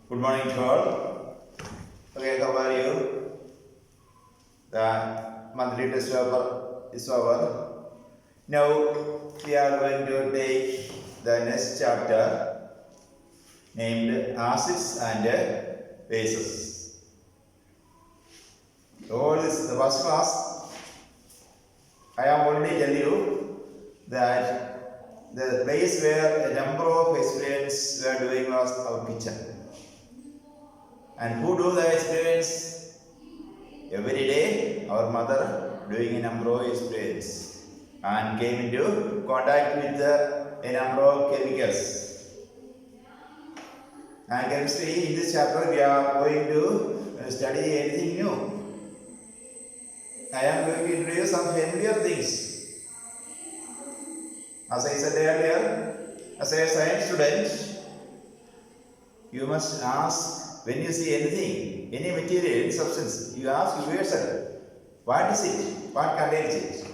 Good morning to all. Okay, how are you? The monthly test paper is over. Now we are going to take the next chapter named acids and bases. So this is the first class. I have already tell you that the place where a number of experiments were doing was our kitchen. And who do the experiments? Every day our mother doing a number of experiments and came into contact with a number of chemicals. And chemistry, in this chapter we are going to study anything new. I am going to introduce some familiar things. As I said earlier, as a science student, you must ask when you see anything, any material, any substance, you ask yourself, what is it? What contains it?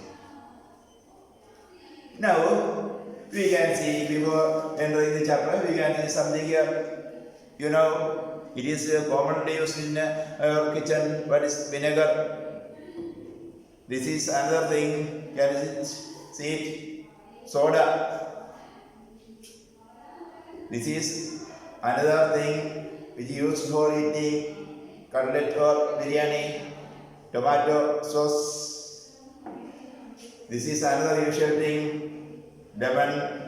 Now, we can see before entering the chapter, we can see something here. You know, it is commonly used in our kitchen. What is vinegar? This is another thing. Can you see it? Soda. This is another thing which is used for eating cutlet or biryani, tomato sauce. This is another usual thing, lemon.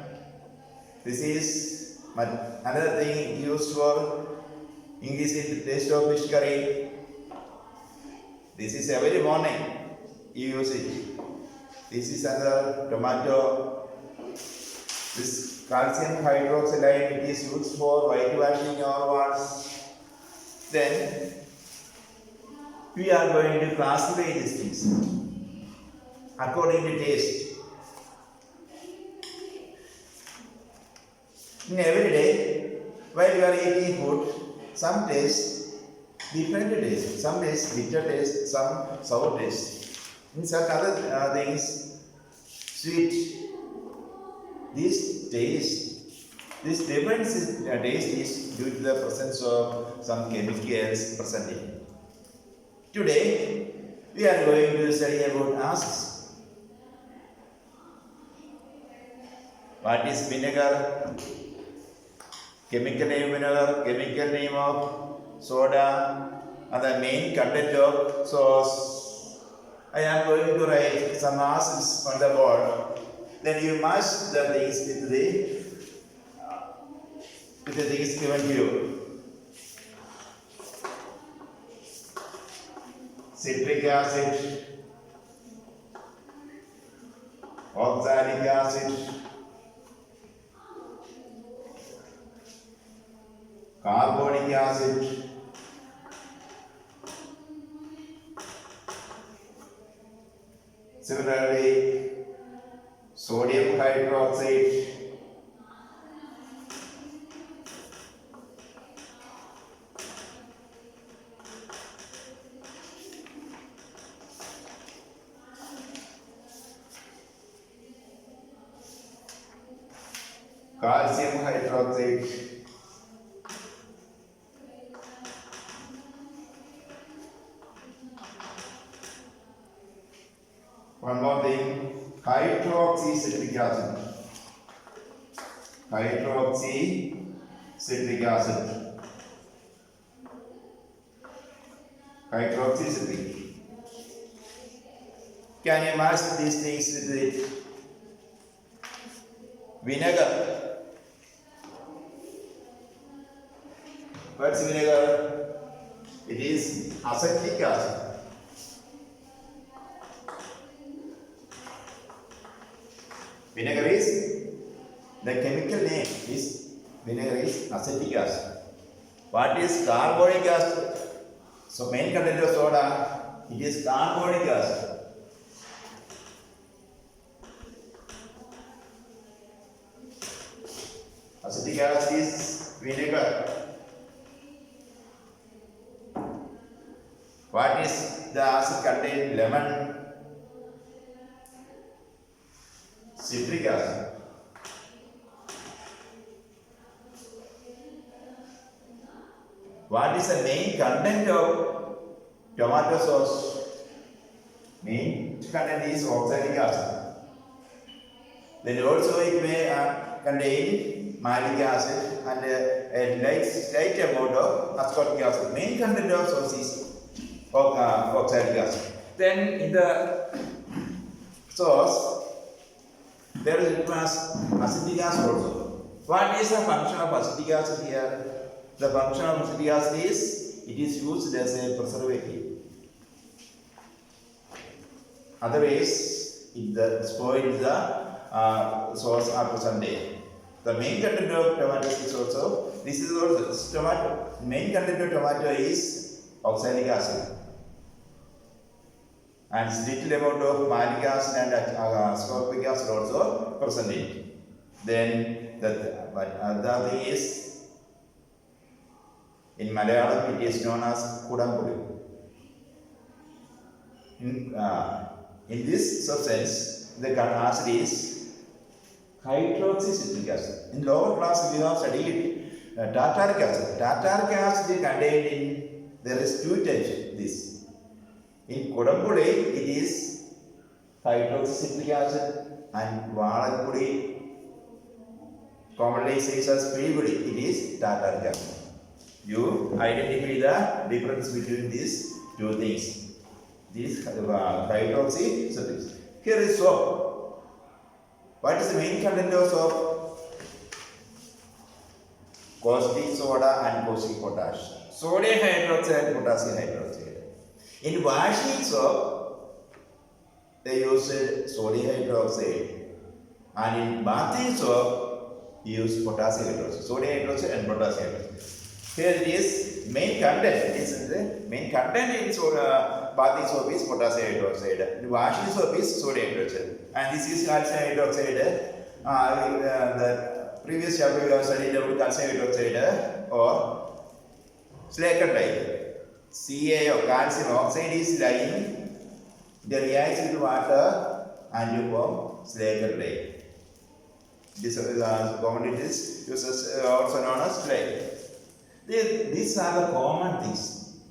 This is another thing used for increasing the taste of fish curry. This is every morning you use it. This is another tomato. This calcium hydroxide, it is used for whitewashing our walls. Then we are going to classify these things according to taste. In every day, while you are eating food, some taste different taste. Some taste bitter taste, some sour taste. In certain other things, sweet. This difference in taste is due to the presence of some chemicals present in it. Today, we are going to study about acids. What is vinegar? Chemical name vinegar, chemical name of soda, and the main content of sauce. I am going to write some acids on the board. Then you match the things with the things given to you. Citric acid, oxalic acid, carbonic acid, similarly sodium hydroxide, calcium hydroxide, one more thing, hydroxycitric acid. Hydroxycitric acid. Hydroxycitric. Can you match these things with it? Vinegar. What's vinegar? It is acetic acid. Vinegar is, the chemical name is, vinegar is acetic acid. What is carbonic acid? So main content of soda, it is carbonic acid. Acetic acid is vinegar. What is the acid contained? Lemon. Citric acid. What is the main content of tomato sauce? Main content is oxalic acid. Then also it may contain malic acid and a slight amount of ascorbic acid. Main content of sauce is oxalic acid. Then in the sauce, there is acetic acid also. What is the function of acetic acid here? The function of acetic acid is it is used as a preservative. Otherwise, it spoils the sauce after some day. The main content of tomato is also tomato. Main content of tomato is oxalic acid. And little amount of malic acid and ascorbic acid also present in it. Then but other thing is, in Malayalam it is known as Kudambudi. In this substance, the acid is hydroxycitric acid. In lower class, we have studied tartaric acid. Tartaric acid is contained in, there is two types of this. In Kodambudi, it is hydroxycitric acid, and Valakudi, commonly says as Pilibudi, it is tartaric acid. You identify the difference between these two things. This hydroxycitric. Here is soap. What is the main content of soap? Caustic soda and caustic potash. Sodium hydroxide, potassium hydroxide. In washing soap, they use sodium hydroxide, and in bathing soap, you use potassium hydroxide. Sodium hydroxide and potassium hydroxide. Here it is main content. The main content in bathing soap is potassium hydroxide. In washing soap is sodium hydroxide, and this is calcium hydroxide. The previous chapter we have studied about calcium hydroxide or silicate. Ca or calcium oxide is lying, it reacts with water and you form silicate. This commonly uses also known as clay. These are the common things.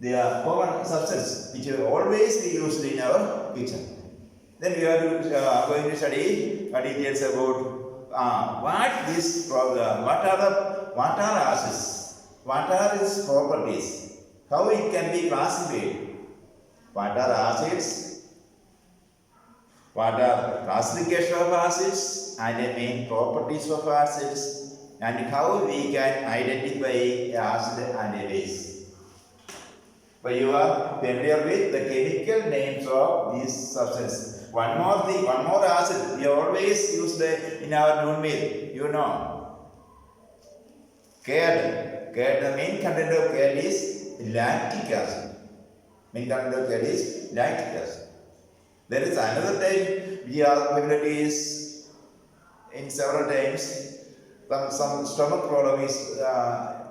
They are common substances which will always be used in our kitchen. Then we are going to study details about what this problem, what are acids. What are its properties? How it can be classified? What are acids? What are classification of acids and the main properties of acids? And how we can identify acid and a base? But you are familiar with the chemical names of these substances. One more thing, one more acid we always use in our noon meal. You know, curd. The main content of curd is lactic acid. Main content of curd is lactic acid. There is another type we are familiar is in several times. Some stomach problem is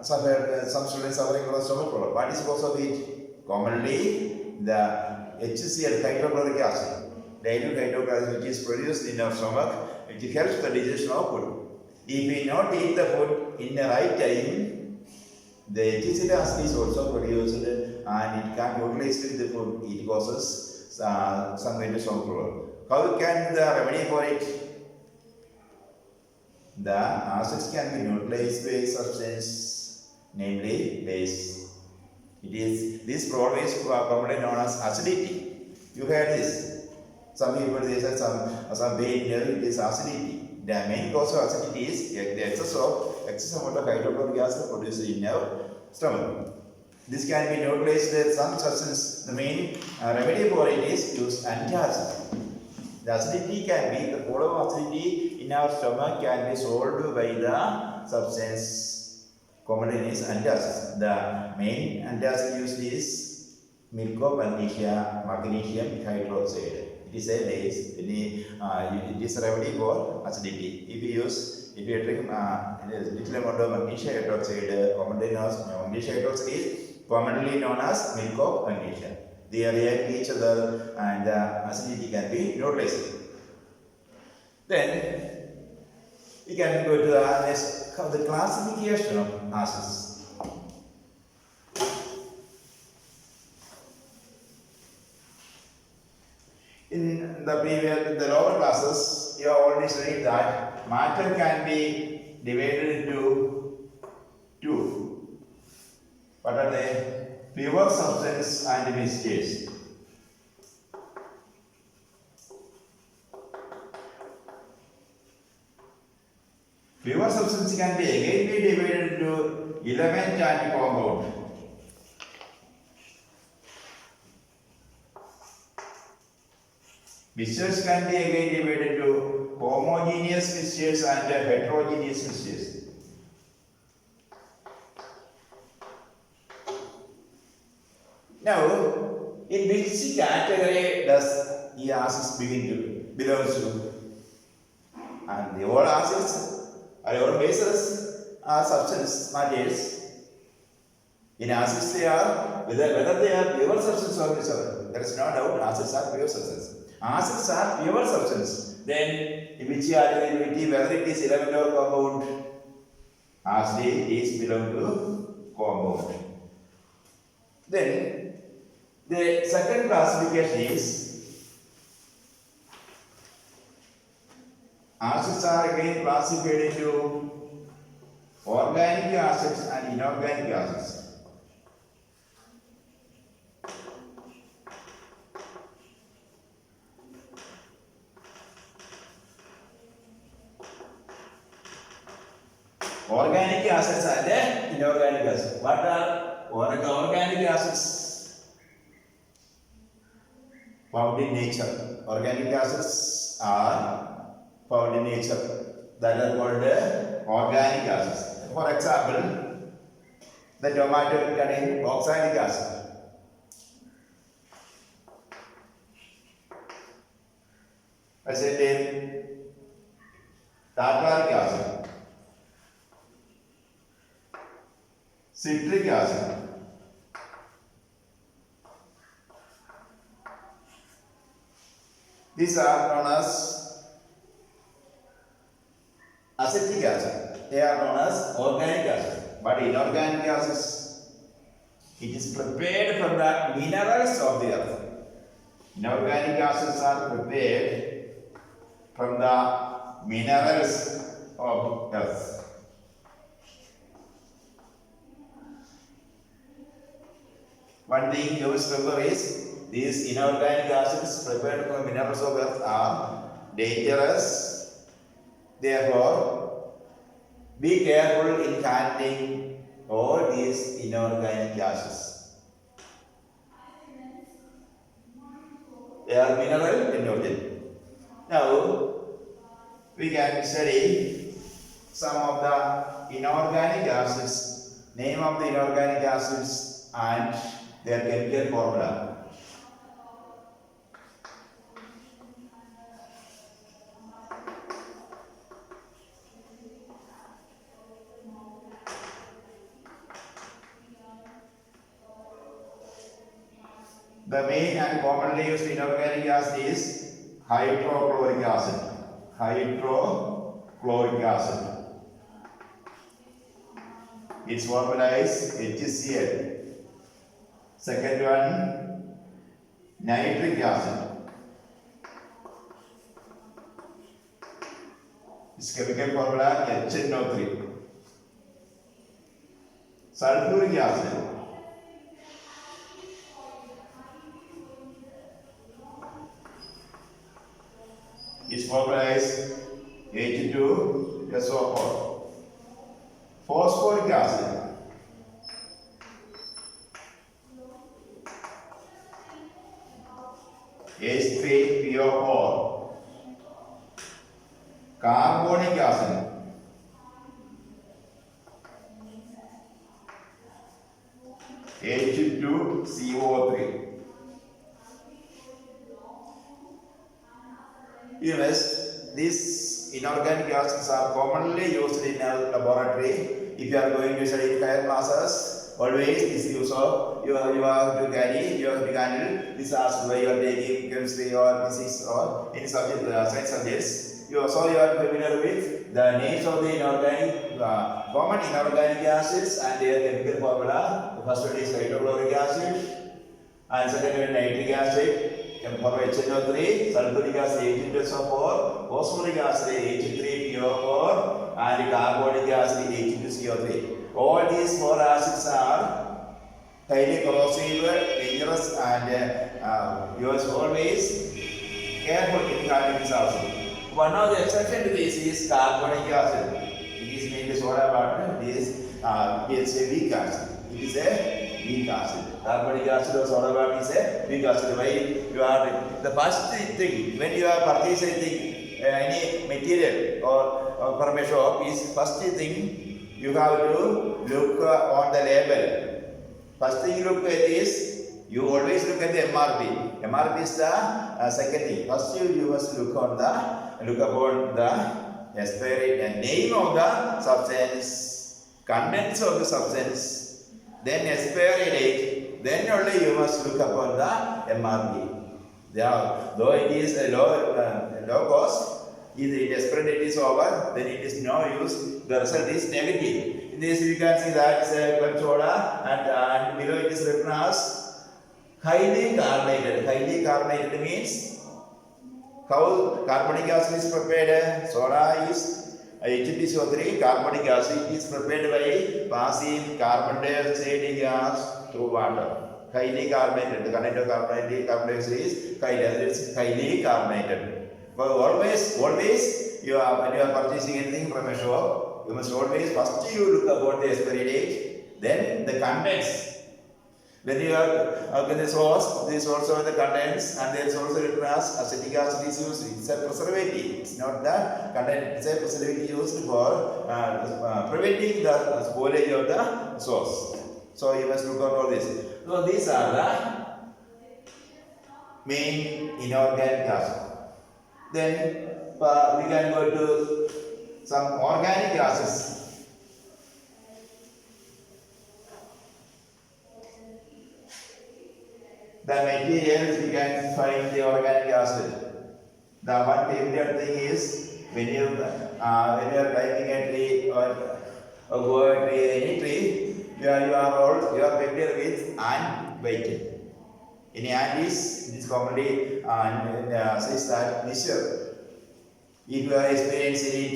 some students suffering from stomach problem. What is the cause of it? Commonly the HCl, hydrochloric acid, dilute hydrochloric acid, which is produced in our stomach, which helps the digestion of food. If we not eat the food in the right time, the HCl acid is also produced and it can utilize with the food. It causes some kind of stomach problem. How can the remedy for it? The acids can be neutralized by substance, namely base. It is this problem is commonly known as acidity. You heard this. Some people they say some pain it is acidity. The main cause of acidity is the excess amount of hydrochloric acid produced in our stomach. This can be neutralized with some substance. The main remedy for it is use antacid. The acidity can be, the problem of acidity in our stomach can be solved by the substance commonly known as antacid. The main antacid used is milk of magnesium hydroxide. It is a base. It is a remedy for acidity. If you drink little amount of magnesium hydroxide, commonly known as magnesium hydroxide is commonly known as milk of magnesia. They react each other and the acidity can be neutralized. Then we can go to the next the classification of acids. In the lower classes, you have already studied that matter can be divided into two. What are they? Pure substance and mixtures. Pure substance can be again be divided into element and compound. Mixtures can be again divided into homogeneous mixtures and heterogeneous mixtures. Now, in which category does the acids belongs to? And the all acids are all bases are substance matters. In acids they are whether they are pure substance or mixture. There is no doubt acids are pure substance. Acids are pure substance. Then in which category, whether it is element or compound, acid is belong to compound. Then the second classification is acids are again classified into organic acids and inorganic acids. Organic acids and inorganic acids. What are organic acids? Found in nature. Organic acids are found in nature. That are called organic acids. For example, the tomato contains oxalic acid. I said tartaric acid. Citric acid. These are known as acetic acid. They are known as organic acid. But inorganic acids, it is prepared from the minerals of the earth. Inorganic acids are prepared from the minerals of earth. One thing you must remember is these inorganic acids prepared from minerals of earth are dangerous. Therefore, be careful in handling all these inorganic acids. They are mineral in origin. Now, we can study some of the inorganic acids, name of the inorganic acids and their chemical formula. The main and commonly used inorganic acid is hydrochloric acid. Hydrochloric acid. Its formula is HCl. Second one, nitric acid. Its chemical formula HNO3. Sulfuric acid. Its formula is H2SO4. Phosphoric acid. H3PO4. Carbonic acid. H2CO3. These inorganic acids are commonly used in a laboratory. If you are going to study higher classes, always this use of you have to handle this acid where you are taking chemistry or physics or any subject, science subjects. You are familiar with the names of the inorganic common inorganic acids and their chemical formula. The first one is hydrochloric acid, and second one nitric acid, for HNO3, sulfuric acid H2SO4, phosphoric acid H3PO4, and carbonic acid H2CO3. All these four acids are highly corrosive, dangerous, and you must always careful in handling this acid. One of the exceptions to this is carbonic acid. It is mainly soda water. It is a weak acid. It is a weak acid. Carbonic acid or soda water is a weak acid. Why you are the first thing when you are purchasing any material or from a shop is first thing you have to look on the label. First thing you look at is you always look at the MRP. MRP is the second thing. First you must look upon the expiry name of the substance, contents of the substance, then expiry date. Then only you must look upon the MRP. Though it is a low cost, if the expiry date is over, then it is no use. The result is negative. In this you can see that it's a club soda and below it is written as highly carbonated. Highly carbonated means how carbonic acid is prepared. Soda is H2SO3. Carbonic acid is prepared by passing carbon dioxide gas through water. Highly carbonated. The content of carbon dioxide is highly carbonated. But always when you are purchasing anything from a shop, you must always first you look about the expiry date, then the contents. When you are the sauce, this is also the contents, and there is also written as acetic acid is used. It's a preservative. It's not the content. It's a preservative used for preventing the spoilage of the sauce. So you must look at all this. So these are the main inorganic acids. Then we can go to some organic acids. The materials we can find the organic acid. The one familiar thing is when you are climbing a tree or go a tree, any tree, you are familiar with ant bite. In ant is commonly says that measure. If you are experiencing it,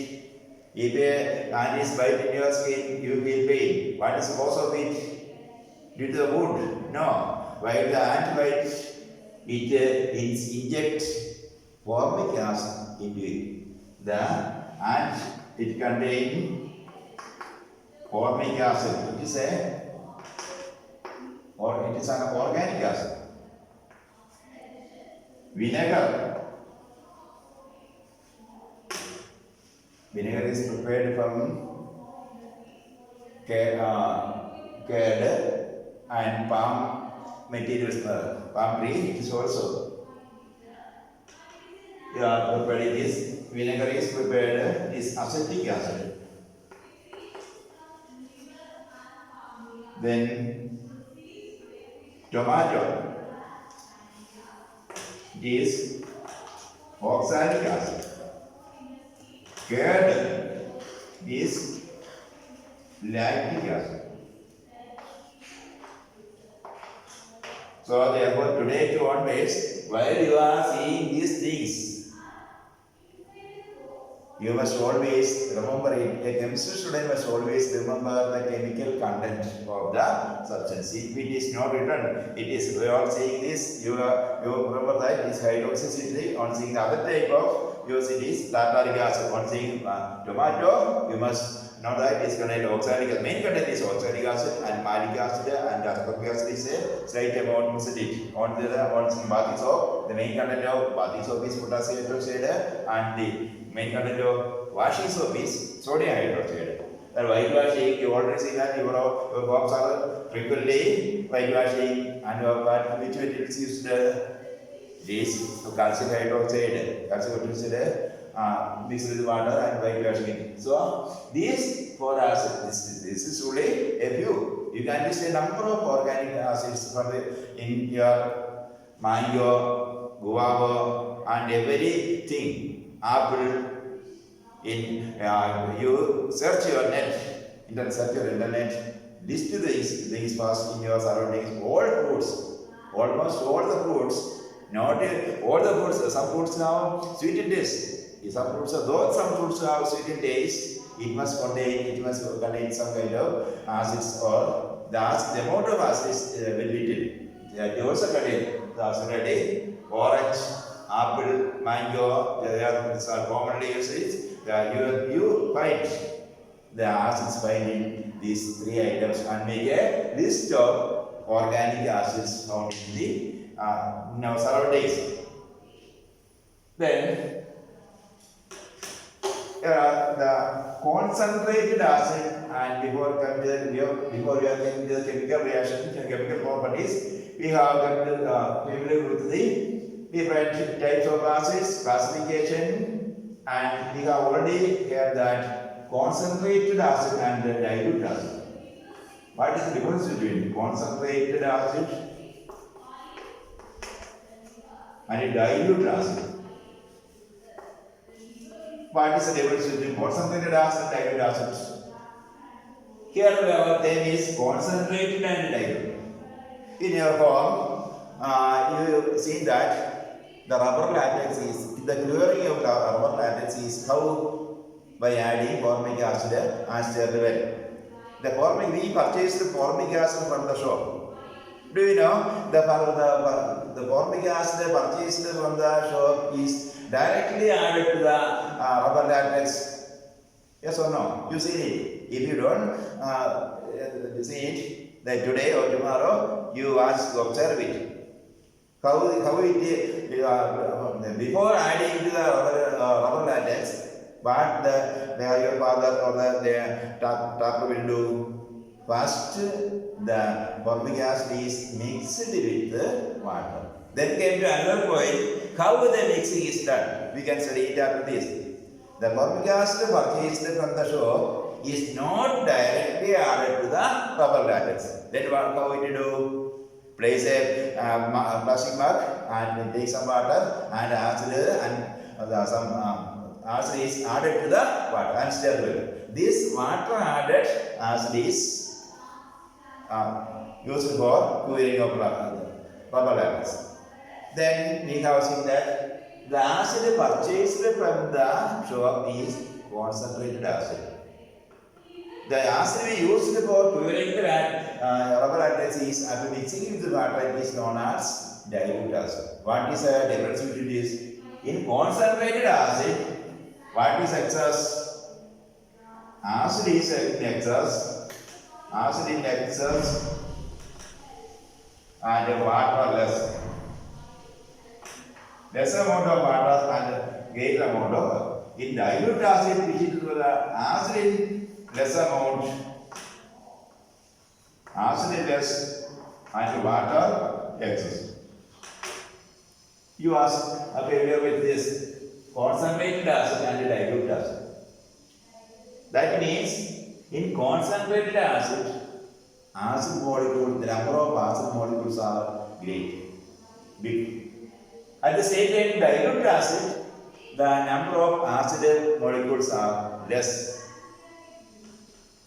if an ant is biting your skin, you feel pain. What is the cause of it? Due to the wound? No. While the ant bites, it injects formic acid into it. The ant, it contains formic acid. It is an organic acid. Vinegar. Vinegar is prepared from curd and palm materials. Palm tree is also prepared. This vinegar is prepared is acetic acid. Then tomato is oxalic acid. Curd is lactic acid. So therefore today to onwards, while you are seeing these things, you must always remember it. A chemistry student must always remember the chemical content of the substance. If it is not written, it is we are seeing this. You remember that it is hydroxycitric. On seeing the other type of use it is tartaric acid. On seeing tomato, you must know that it is contained oxalic acid. Main content is oxalic acid and malic acid and ascorbic acid is a slight amount acidic. On seeing bathing soap, the main content of bathing soap is potassium hydroxide and the main content of washing soap is sodium hydroxide. And whitewashing, you already see that your homes are frequently whitewashing, and which materials used this calcium hydroxide mixed with water and whitewashing. So these four acids, this is only a few. You can list a number of organic acids in your mango, guava, and everything. Apple, You search your net, search your internet, list these things first in your surroundings. All fruits, almost all the fruits, not all the fruits. Some fruits have sweet taste. Some fruits have sweet taste. It must contain some kind of acids or the amount of acids will be little. They also contain the acid orange, apple, mango. They are commonly used. You find the acids found in these three items and make a list of organic acids found in our surroundings. Then the concentrated acid, and before we are getting the chemical reaction, chemical properties, we have familiar with the different types of acids, classification, and we have already heard that concentrated acid and dilute acid. What is the difference between concentrated acid and dilute acid? What is the difference between concentrated acid and dilute acid? Here our name is concentrated and dilute. In your home, you see that the rubber latex is, the curing of the rubber latex is how? By adding formic acid as well. We purchase the formic acid from the shop. Do you know the formic acid purchased from the shop is directly added to the rubber latex? Yes or no? You see it. If you don't see it, then today or tomorrow you ask to observe it. How it before adding to the rubber latex, what your father or the doctor will do? First, the formic acid is mixed with water. Then came to another point, how the mixing is done. We can study it after this. The formic acid purchased from the shop is not directly added to the rubber latex. Then how it do? Place a plastic mug and take some water and acid and some acid is added to the water and stir well. This water added acid is used for curing of rubber latex. Then we have seen that the acid purchased from the shop is concentrated acid. The acid we used for curing the rubber latex is, after mixing with the water, it is known as dilute acid. What is the difference between this? In concentrated acid, what is excess? Acid is in excess. Acid in excess and water less. Less amount of water and greater amount of. In dilute acid, which is the acid in less amount, acid is less and water excess. You are familiar with this concentrated acid and dilute acid. That means in concentrated acid, acid molecules, the number of acid molecules are great, big. At the same time, dilute acid, the number of acid molecules are less.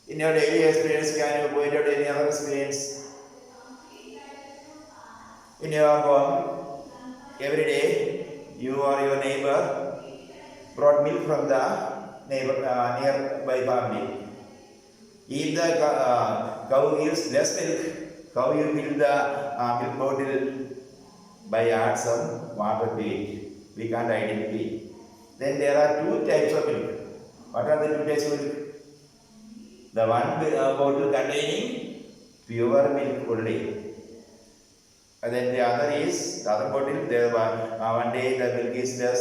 In your daily experience, can you point out any other experience? In your home, every day, you or your neighbor brought milk from the nearby family. If the cow gives less milk, how you fill the milk bottle? By add some water to it. We can't identify. Then there are two types of milk. What are the two types of milk? The one bottle containing pure milk only. And then the other bottle, one day the milk is less.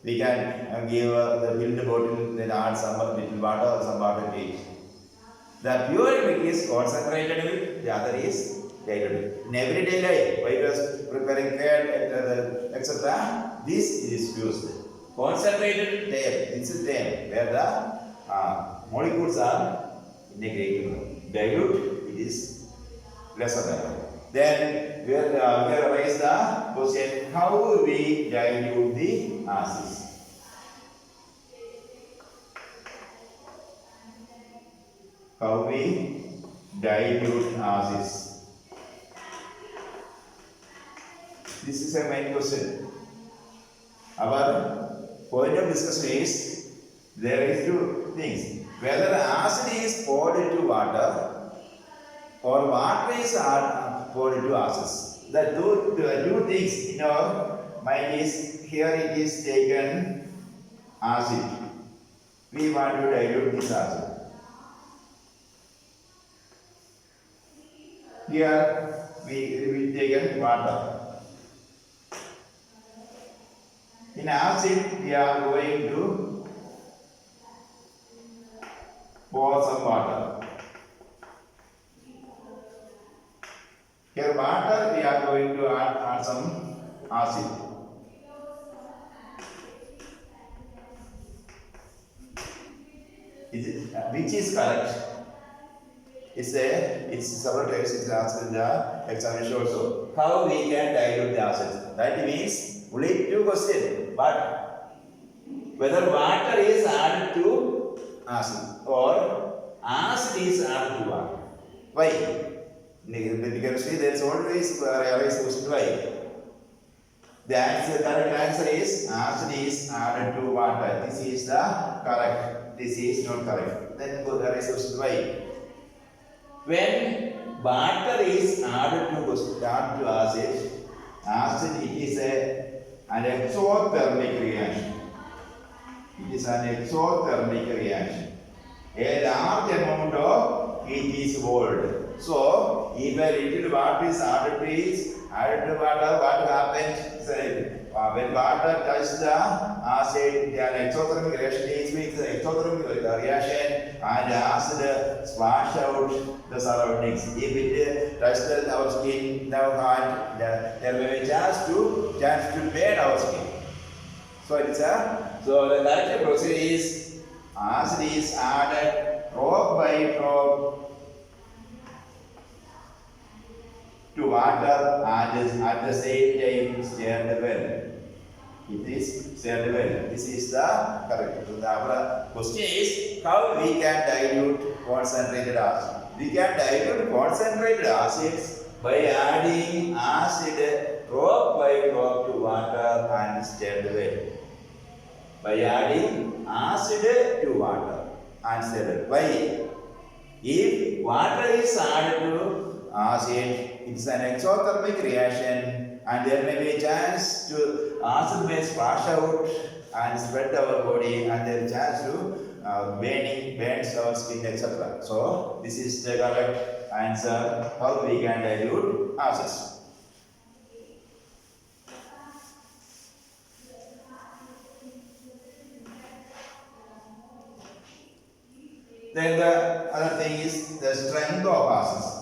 We can give the filled bottle, then add some little water or some water to it. The pure milk is concentrated milk, the other is diluted. In everyday life, while you are preparing curd, etc., this is used. Concentrated tail, this is tail, where the molecules are integrated. Dilute, it is lesser than that. Then we raise the question, how we dilute the acids? how we dilute acids. This is a main question. Our point of discussion is there is two things. Whether acid is poured into water or water is poured into acids. The two things in our mind is here it is taken acid. We want to dilute this acid. Here we taken water. In acid we are going to pour some water. Here water we are going to add some acid. Which is correct? It's several times it's asked in the examination also. How we can dilute the acid? That means only two questions. But whether water is added to acid or acid is added to water. Why? In chemistry there is always a question why. The correct answer is acid is added to water. This is the correct. This is not correct. Then there is a question why. When water is added to acid, it is an exothermic reaction. It is an exothermic reaction. A large amount of heat is evolved. So, if a little water is added to water, what happens? When water touches the acid, the exothermic reaction is with exothermic reaction and the acid splash out the surroundings. If it touches our skin, our hand, there may be a chance to burn our skin. So the correct procedure is acid is added drop by drop to water and at the same time stirred well. It is stirred well. This is the correct. So our question is how we can dilute concentrated acid. We can dilute concentrated acids by adding acid drop by drop to water and stirred well. By adding acid to water and stirred well. Why? If water is added to acid, it's an exothermic reaction and there may be a chance to acid may splash out and spread our body and there is a chance to burns our skin, etc. So this is the correct answer how we can dilute acids. Then the other thing is the strength of acids.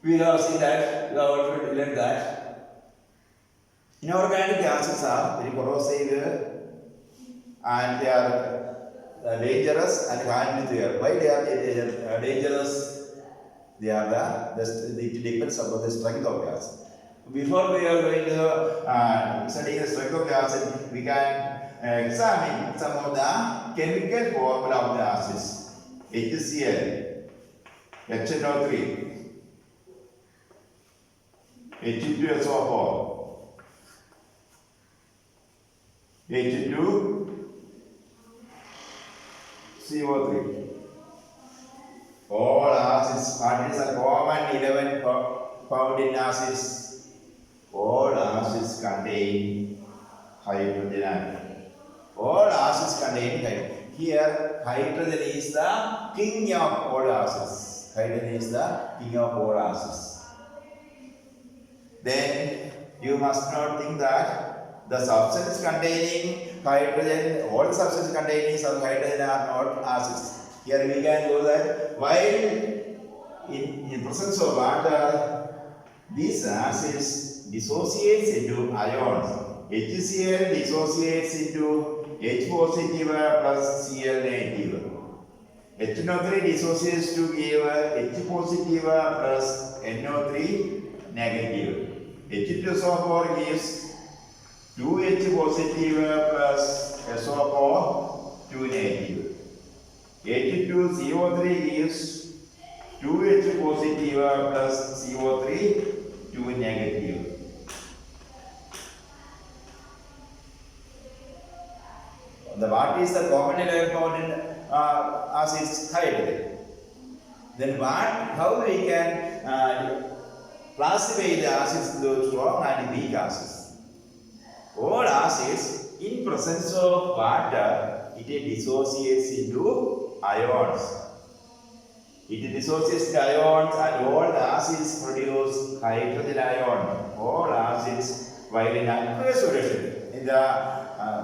We have seen that, we have already learned that inorganic acids are very corrosive and they are dangerous and harmful. Why they are dangerous? It depends upon the strength of the acid. Before we are going to study the strength of the acid, we can examine some of the chemical formula of the acids. HCl, HNO3, H2SO4, H2CO3. All acids, what is a common element found in acids? All acids contain hydrogen. All acids contain hydrogen. Here, hydrogen is the king of all acids. Hydrogen is the king of all acids. Then you must not think that the substance containing hydrogen, all substances containing some hydrogen are not acids. Here we can go that while in presence of water, these acids dissociates into ions. HCl dissociates into H positive plus Cl negative. HNO3 dissociates to give H positive plus NO3 negative. H2SO4 gives 2H positive plus SO4 2 negative. H2CO3 gives 2H positive plus CO3 2 negative. What is the common element found in acids? Hydrogen. Then how we can classify the acids into strong and weak acids? All acids in presence of water, it dissociates into ions. It dissociates the ions and all the acids produce hydrogen ion. All acids, while in aqueous solution. In the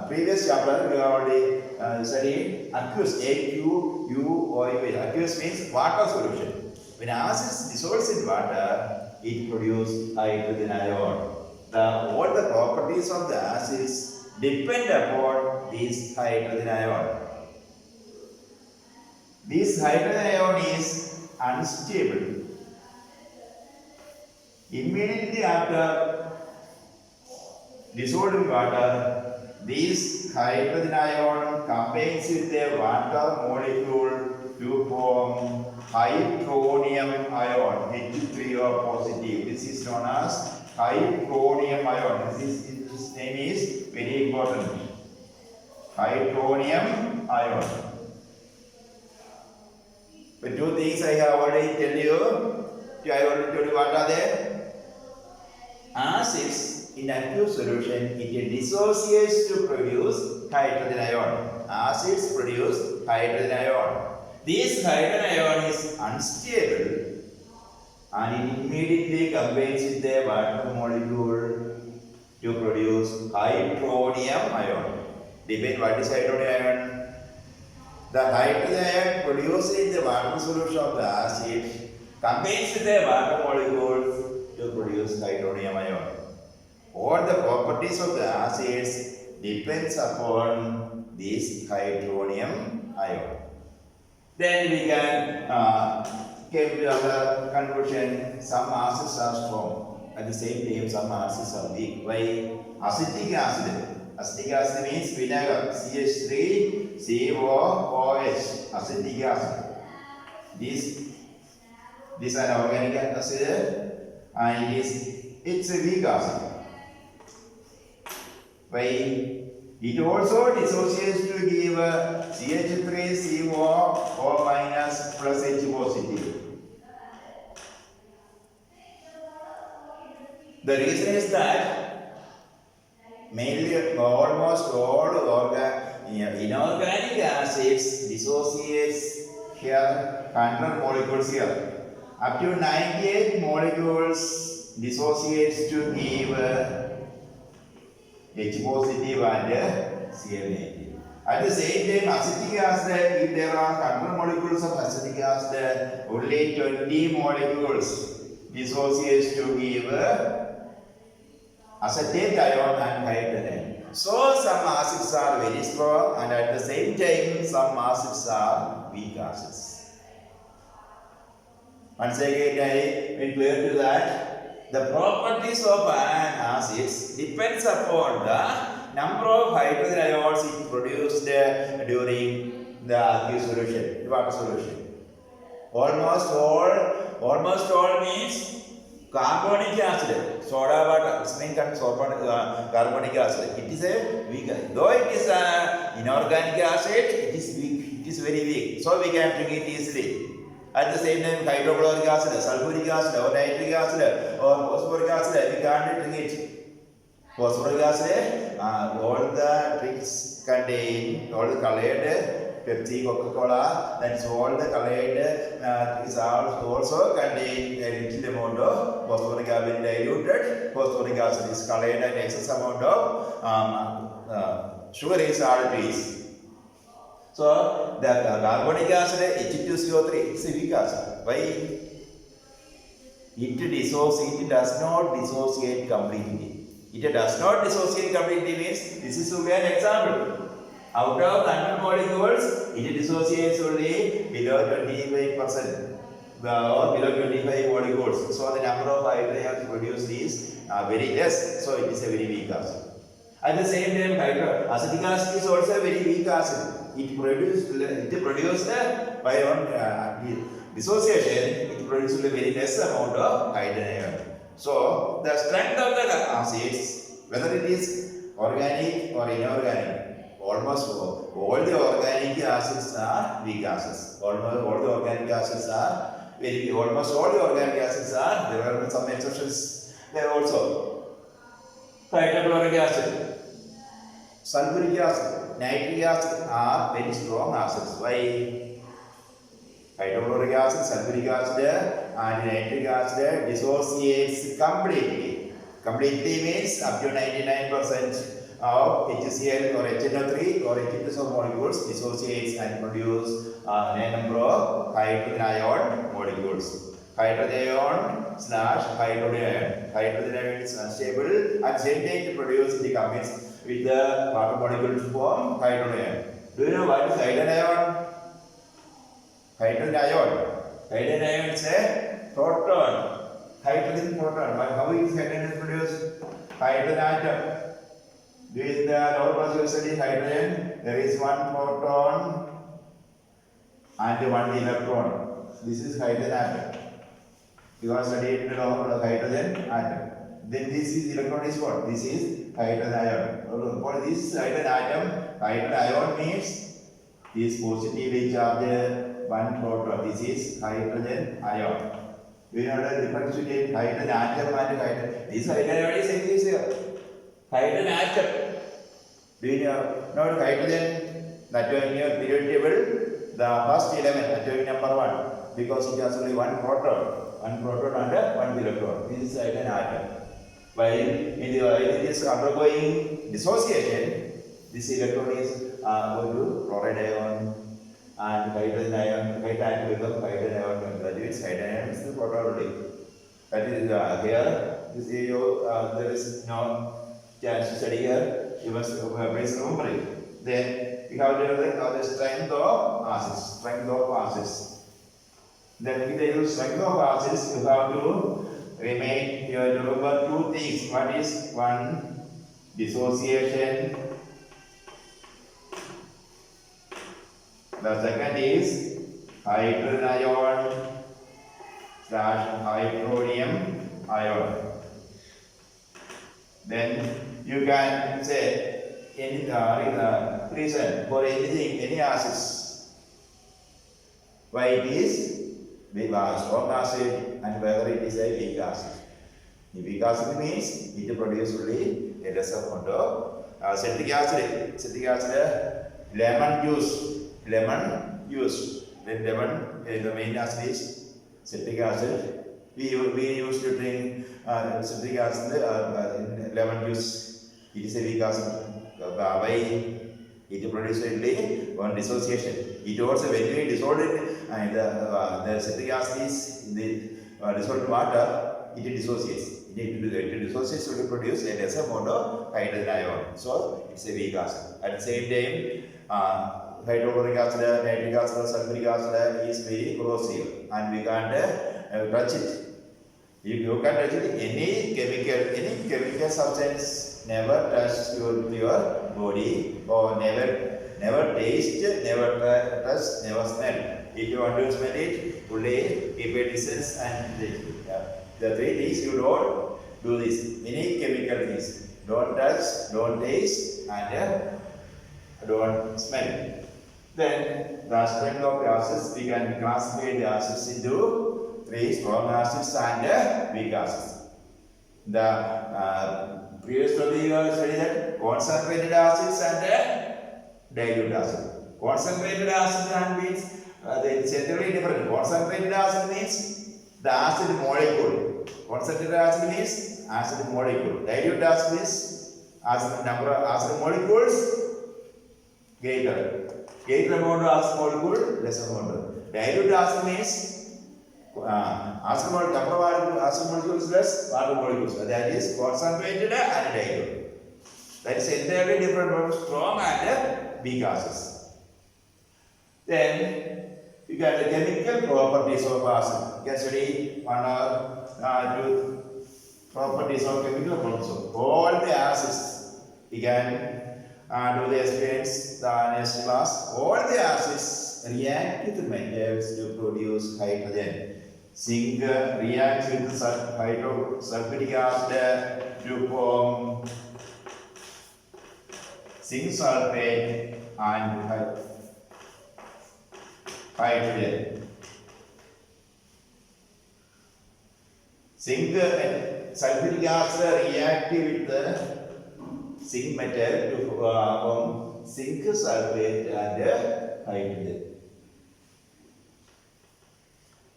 previous chapter, we already studied aqueous, AQUOU. Aqueous means water solution. When acid dissolves in water, it produces hydrogen ion. All the properties of the acids depend upon this hydrogen ion. This hydrogen ion is unstable. Immediately after dissolved in water, this hydrogen ion combines with a water molecule to form hydronium ion, H3O positive. This is known as hydronium ion. This name is very important. Hydronium ion. The two things I have already told you. I already told you what are they? Acids in aqueous solution, it dissociates to produce hydrogen ion. Acids produce hydrogen ion. This hydrogen ion is unstable and it immediately combines with the water molecule to produce hydronium ion. Depend what is hydronium ion? The hydrogen ion produced in the water solution of the acid combines with the water molecules to produce hydronium ion. All the properties of the acids depends upon this hydronium ion. Then we can come to the conclusion, some acids are strong. At the same time, some acids are weak. Why? Acetic acid. Acetic acid means vinegar. CH3, COOH. Acetic acid. This is an organic acid and it's a weak acid. Why? It also dissociates to give CH3CO minus plus H positive. The reason is that mainly almost all inorganic acids dissociates here 100 molecules here. Up to 98 molecules dissociates to give H positive and Cl negative. At the same time, acetic acid, if there are 100 molecules of acetic acid, only 20 molecules dissociates to give acetate ion and hydrogen. So some acids are very strong and at the same time some acids are weak acids. Once again I will clear to that. The properties of an acid depends upon the number of hydrogen ions it produced during the aqueous solution, water solution. Almost all means carbonic acid, soda water, this means carbonic acid. It is a weak acid. Though it is an inorganic acid, it is weak. It is very weak. So we can drink it easily. At the same time, hydrochloric acid, sulfuric acid, or nitric acid, or phosphoric acid, we can't drink it. Phosphoric acid, all the drinks contain, all the colored Pepsi, Coca-Cola, that's all the colored is also contain a little amount of phosphoric acid diluted. Phosphoric acid is colored and excess amount of sugar is added. So the carbonic acid H2CO3 is a weak acid. Why? It does not dissociate completely. It does not dissociate completely means this is to be an example. Out of 100 molecules, it dissociates only below 25%. Or below 25 molecules. So the number of hydrogens produced is very less. So it is a very weak acid. At the same time, acetic acid is also a very weak acid. It produced by dissociation, it produces a very less amount of hydrogen. So the strength of the acids, whether it is organic or inorganic, almost all the organic acids are weak acids. Almost all the organic acids are almost all the organic acids are, there are some exceptions there also. Hydrochloric acid, sulfuric acid, nitric acid are very strong acids. Why? Hydrochloric acid, sulfuric acid and nitric acid dissociates completely. Completely means up to 99% of HCl or HNO3 or H2SO molecules dissociates and produce a number of hydrogen ion molecules. Hydrogen ion slash hydrogen ion. Hydrogen ion is unstable and same time to produce the combines with the water molecule to form hydrogen ion. Do you know what is hydrogen ion? Hydrogen ion. Hydrogen ion is a proton. Hydrogen proton. How is hydrogen produced? Hydrogen atom. During the lower class you study hydrogen, there is one proton and one electron. This is hydrogen atom. You have studied the lower hydrogen atom. Then this is electron is what? This is hydrogen ion. For this hydrogen atom, hydrogen ion means is positively charged one proton. This is hydrogen ion. We know the difference between hydrogen atom and hydrogen. This hydrogen ion is here. Hydrogen atom. Do you know hydrogen that you in your periodic table? The first element, atomic number 1, because it has only one proton and one electron. This is hydrogen atom. While it is undergoing dissociation, this electron is going to chloride ion and hydrogen ion. Hydrogen atom becomes hydrogen ion. That is hydrogen ion is the proton only. That is here. There is no chance to study here. You must remember it. Then we have the strength of acids. Strength of acids. Then with the strength of acids, you have to remember two things. One is dissociation. The second is hydrogen ion slash hydronium ion. Then you can say any reason for anything, any acids. Why it is a strong acid and whether it is a weak acid. The weak acid means it produces only a lesser amount of citric acid. Citric acid, lemon juice. Then lemon, the main acid is citric acid. We used to drink citric acid in lemon juice. It is a weak acid. Why? It produces only one dissociation. It also when we dissolve it and the citric acid is in the dissolved water, it dissociates. It dissociates to produce a lesser amount of hydrogen ion. So it's a weak acid. At the same time, hydrochloric acid, nitric acid, sulfuric acid is very corrosive and we can't touch it. You can touch it. Any chemical substance never touch your body or never taste, never touch, never smell. If you want to smell it, only keep a distance and the three things you don't do this. Any chemical things. Don't touch, don't taste and don't smell. Then the strength of the acids, we can classify the acids into three: strong acids and weak acids. The previous topic we studied that concentrated acids and dilute acid. Concentrated acid means it's entirely different. Concentrated acid means the acid molecule. Concentrated acid means acid molecule. Dilute acid means acid number of acid molecules greater. Greater amount of acid molecule, less amount. Dilute acid means acid molecule, number of acid molecules less water molecules. That is concentrated and dilute. That is entirely different from strong and B gases. Then you get the chemical properties of acid. You can study 1 or 2 properties of chemical properties of all the acids. You can do the experiments the next class. All the acids react with metals to produce hydrogen. Zinc reacts with sulfuric acid to form zinc sulfate and hydrogen. Zinc sulfuric acid react with the zinc metal to form zinc sulfate and hydrogen.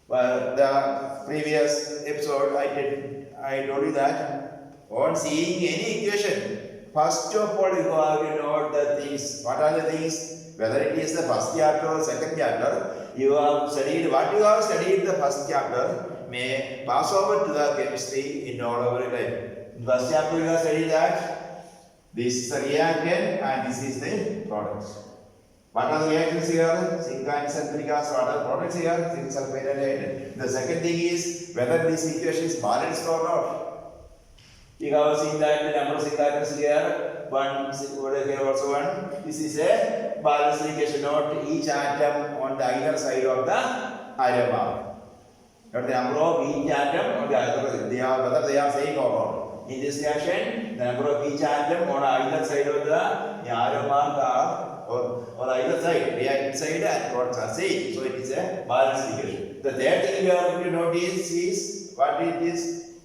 Well, the previous episode I told you that on seeing any equation, first of all you have to know the things. What are the things? Whether it is the first chapter or second chapter, you have studied what you have studied the first chapter may pass over to the chemistry in all over life. In first chapter you have studied that this is the reactant and this is the product. What are the reactions here? Zinc and sulfuric acid. What are the products here? Zinc sulfate and hydrogen. The second thing is whether this equation is balanced or not. You have seen that the number of zinc atoms here, one here also one. This is a balanced equation, not each atom on the either side of the atom. Not the number of each atom on the other side. Whether they are same or not. In this reaction, the number of each atom on either side of the atom are or either side, reactant side and products are same. So it is a balanced equation. The third thing you have to notice is what it is,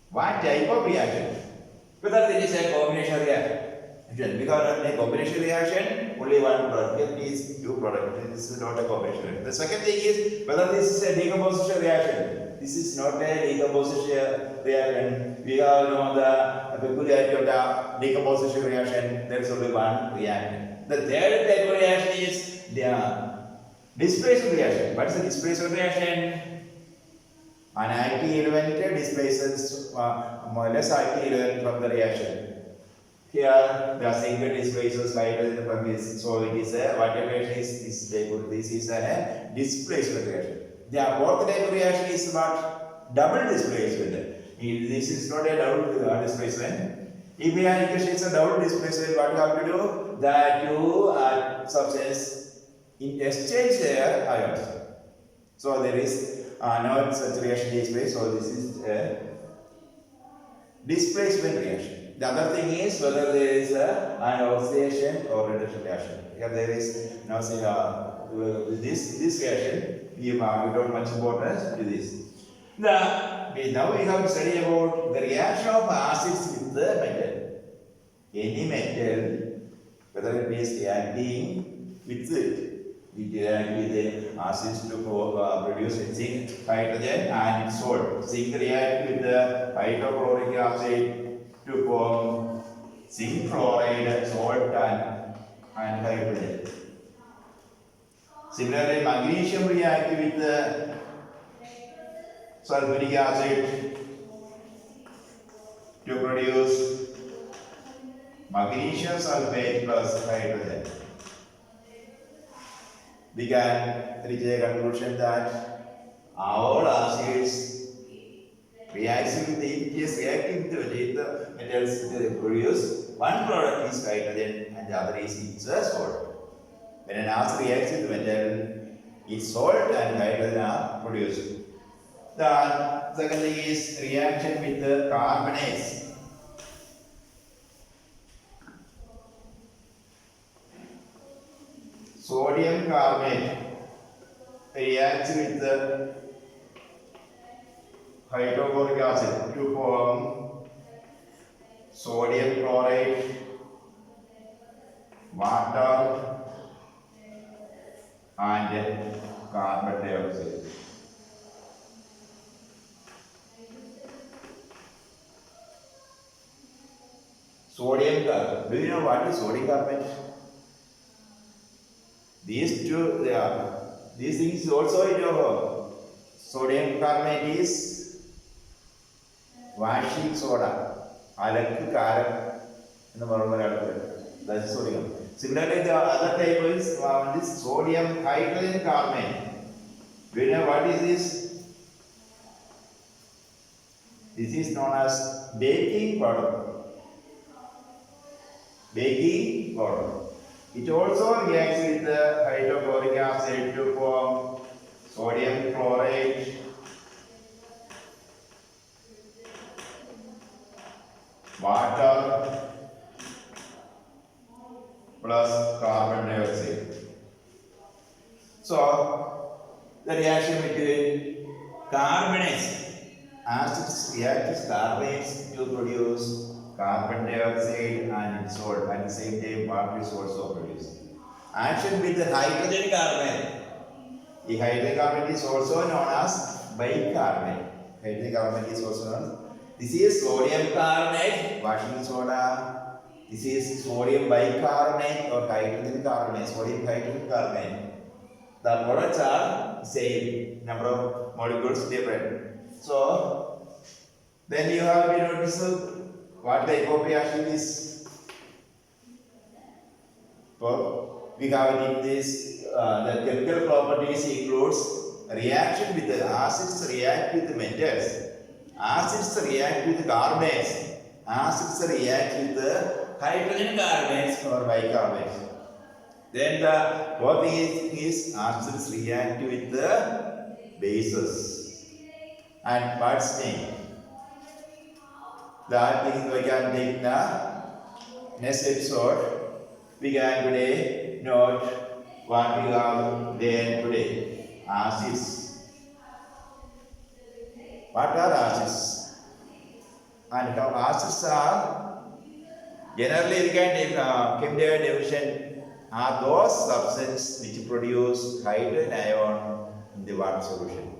what type of reaction. Whether it is a combination reaction. Because in a combination reaction, only one product. Here it is two products. This is not a combination reaction. The second thing is whether this is a decomposition reaction. This is not a decomposition reaction. We have known the peculiarity of the decomposition reaction. There is only one reaction. The third type of reaction is the displacement reaction. What is the displacement reaction? An active element displaces more or less active element from the reaction. Here the zinc displaces hydrogen from this. So it is a what reaction is this type? This is a displacement reaction. The fourth type of reaction is what? Double displacement. This is not a double displacement. If we are equation is a double displacement, what you have to do? That two substances exchange their ions. So there is no such reaction takes place. So this is a displacement reaction. The other thing is whether there is an oxidation or reduction reaction. Here there is no this reaction. We don't much importance to this. Now we have to study about the reaction of acids with the metal. Any metal, whether it is reacting with it react with the acids to produce zinc, hydrogen and salt. Zinc react with the hydrochloric acid to form zinc chloride, salt and hydrogen. Similarly, magnesium react with the sulfuric acid to produce magnesium sulfate plus hydrogen. We can reach a conclusion that all acids reacting with the metals they produce one product is hydrogen and the other is salt. When an acid reacts with metal, its salt and hydrogen are produced. The second thing is reaction with the carbonates. Sodium carbonate reacts with the hydrochloric acid to form sodium chloride, water and carbon dioxide. Sodium carbonate. Do you know what is sodium carbonate? These two, these things also in your home. Sodium carbonate is washing soda. Alakku karam in the normal. That is sodium. Similarly, the other type is this sodium hydrogen carbonate. Do you know what is this? This is known as baking powder. Baking powder. It also reacts with the hydrochloric acid to form sodium chloride, water plus carbon dioxide. So, the reaction between carbonates, acids react with carbonates to produce carbon dioxide and salt. At the same time, water is also produced. Action with the hydrogen carbonate. The hydrogen carbonate is also known as bicarbonate. Hydrogen carbonate is also known as. This is sodium carbonate, washing soda. This is sodium bicarbonate or hydrogen carbonate, sodium hydrogen carbonate. The products are same, number of molecules different. So, then you have to notice what type of reaction is. So, we have it in this, the chemical properties includes reaction with the acids react with the metals, acids react with carbonates, acids react with the hydrogen carbonates or bicarbonates. Then the fourth thing is acids react with the bases. And what's name? That thing we can take the next episode. We can today note what we have there today. Acids. What are acids? And how acids are generally we can take chemical definition are those substances which produce hydrogen ion in the water solution.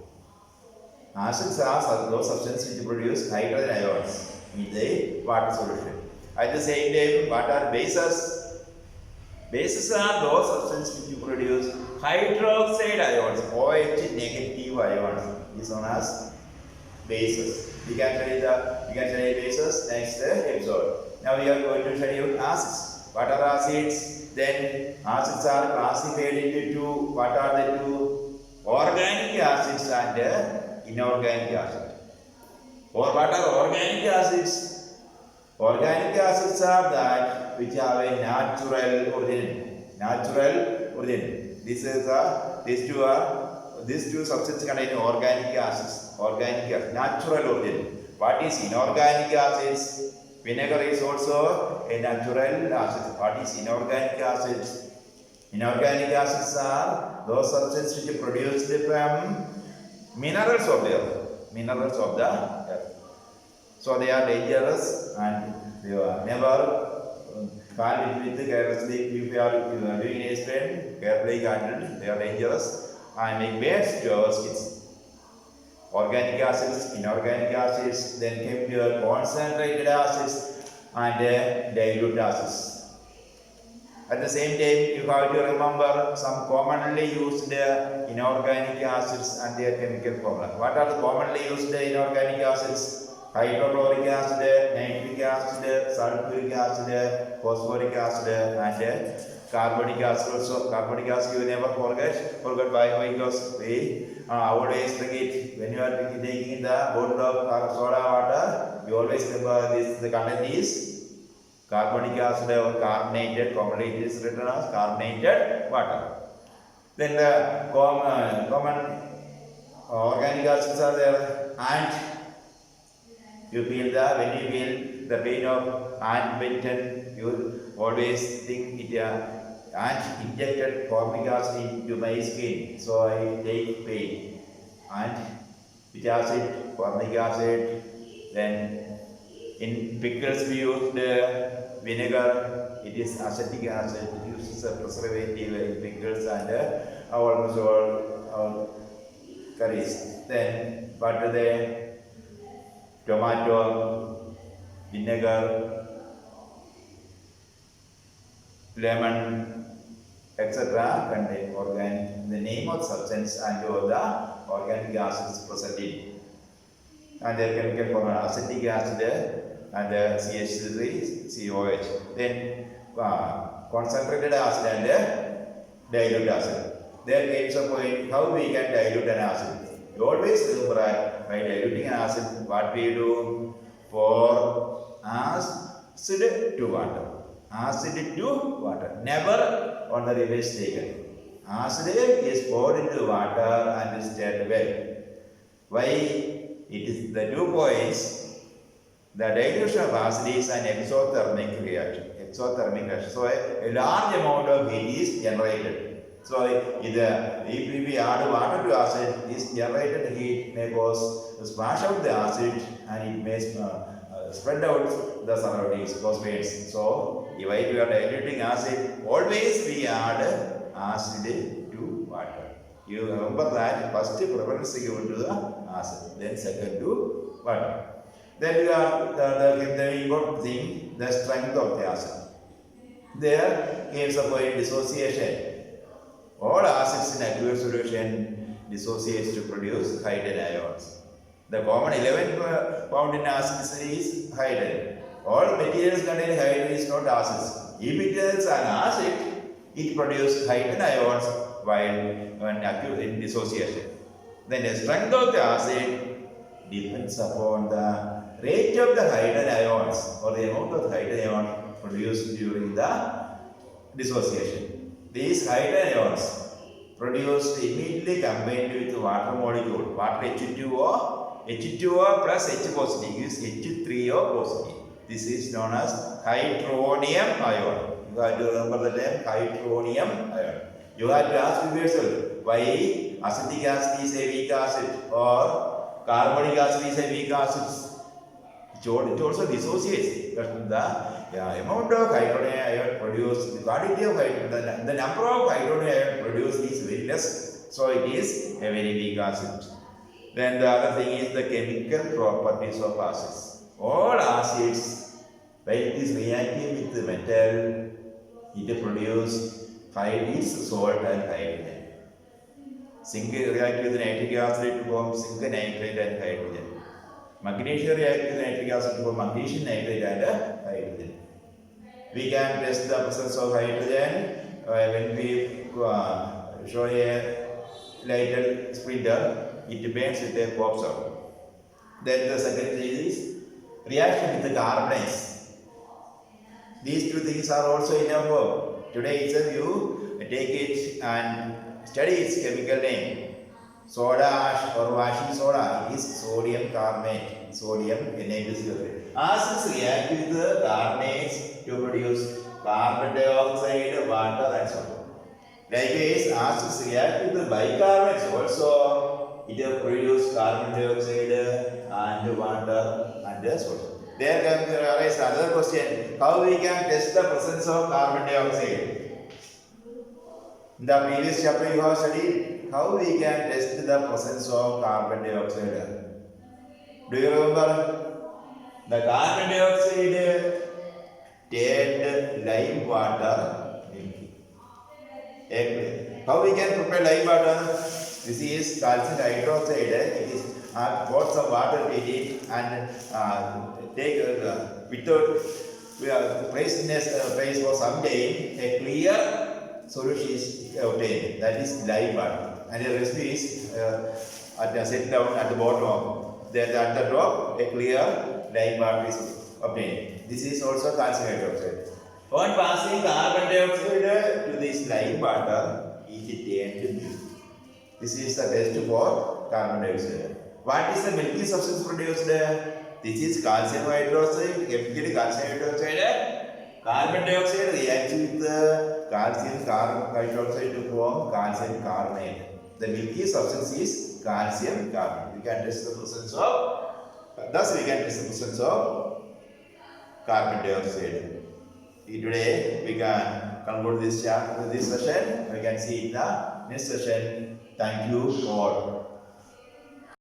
Acids are those substances which produce hydrogen ions in the water solution. At the same time, what are bases? Bases are those substances which produce hydroxide ions, OH negative ions. This is known as bases. We can study bases next episode. Now we are going to study acids. What are acids? Then acids are classified into two. What are the two? Organic acids and inorganic acids. Or what are organic acids? Organic acids are that which have a natural origin. Natural origin. These two substances contain organic acids. Organic acid, natural origin. What is inorganic acids? Vinegar is also a natural acid. What is inorganic acids? Inorganic acids are those substances which are produced from minerals of the earth. So they are dangerous and they are never handled with carelessly. If you are doing an experiment, carefully handled, they are dangerous and make bad to our skins. Organic acids, inorganic acids, then came to concentrated acids and dilute acids. At the same time, you have to remember some commonly used inorganic acids and their chemical formula. What are the commonly used inorganic acids? Hydrochloric acid, nitric acid, sulfuric acid, phosphoric acid and carbonic acid also. Carbonic acid you never forget why? Because we always drink it. When you are taking the bottle of soda water, you always remember this. The content is carbonic acid or carbonated. Commonly it is written as carbonated water. Then the common organic acids are there. And you feel when you feel the pain of ant bitten, you always think it ant injected formic acid into my skin, so I take pain. Ant which acid, formic acid. Then in pickles we use the vinegar. It is acetic acid. It uses a preservative in pickles and almost all curries. Then butter the tomato, vinegar, lemon, etc. contain organic, the name of substance and all the organic acids present in. And their chemical formula acetic acid and CH3, COH. Then concentrated acid and dilute acid. There comes a point how we can dilute an acid. You always remember by diluting an acid, what we do? For acid to water. Acid to water. Never on the reverse taken. Acid is poured into water and stirred well. Why? It is the 2 points. The dilution of acid is an exothermic reaction. So a large amount of heat is generated. So if we add water to acid, this generated heat may splash out the acid and it may spread out the surroundings, phosphates. So if we are diluting acid, always we add acid to water. You remember that first preference given to the acid, then second to water. Then you are the important thing, the strength of the acid. There comes a point dissociation. All acids in aqueous solution dissociates to produce hydrogen ions. The common element found in acids is hydrogen. All materials containing hydrogen is not acids. If it is an acid, it produces hydrogen ions while in dissociation. Then the strength of the acid depends upon the rate of the hydrogen ions or the amount of hydrogen ions produced during the dissociation. These hydrogen ions produced immediately combined with water molecule, water H2O plus H positive gives H3O positive. This is known as hydronium ion. You have to remember the term hydronium ion. You have to ask yourself why acetic acid is a weak acid or carbonic acid is a weak acid. It also dissociates. But the amount of hydrogen ion produced, the quantity of hydrogen, the number of hydrogen ion produced is very less. So it is a very weak acid. Then the other thing is the chemical properties of acids. All acids, when it is reacting with the metal, it produces its salt and hydrogen. Zinc reacts with nitric acid to form zinc nitrate and hydrogen. Magnesium reacts with nitric acid to form magnesium nitrate and hydrogen. We can test the presence of hydrogen when we show a lighted splinter, it burns with a pops out. Then the second thing is reaction with the carbonics. These two things are also in our work. Today itself you take it and study its chemical name. Soda ash or washing soda, it is sodium carbonate, sodium NaCl. Acids react with the carbonates to produce carbon dioxide, water and so on. Likewise, acids react with the bicarbonates also, it will produce carbon dioxide and water and so on. There can arise another question, how we can test the presence of carbon dioxide? In the previous chapter you have studied how we can test the presence of carbon dioxide. Do you remember? The carbon dioxide turned lime water milky. How we can prepare lime water? This is calcium hydroxide. It is pour some water in it and take without place in a place for some time. A clear solution is obtained. That is lime water, and the rest is set down at the bottom. Then at the top, a clear lime water is obtained. This is also calcium hydroxide. On passing carbon dioxide to this lime water, it turned milky. This is the test for carbon dioxide. What is the milky substance produced? This is calcium hydroxide, chemically calcium hydroxide. Carbon dioxide reacts with the calcium hydroxide to form calcium carbonate. The milky substance is calcium carbonate. We can test the presence of, thus we can test the presence of carbon dioxide. Today we can conclude this session. We can see in the next session. Thank you all.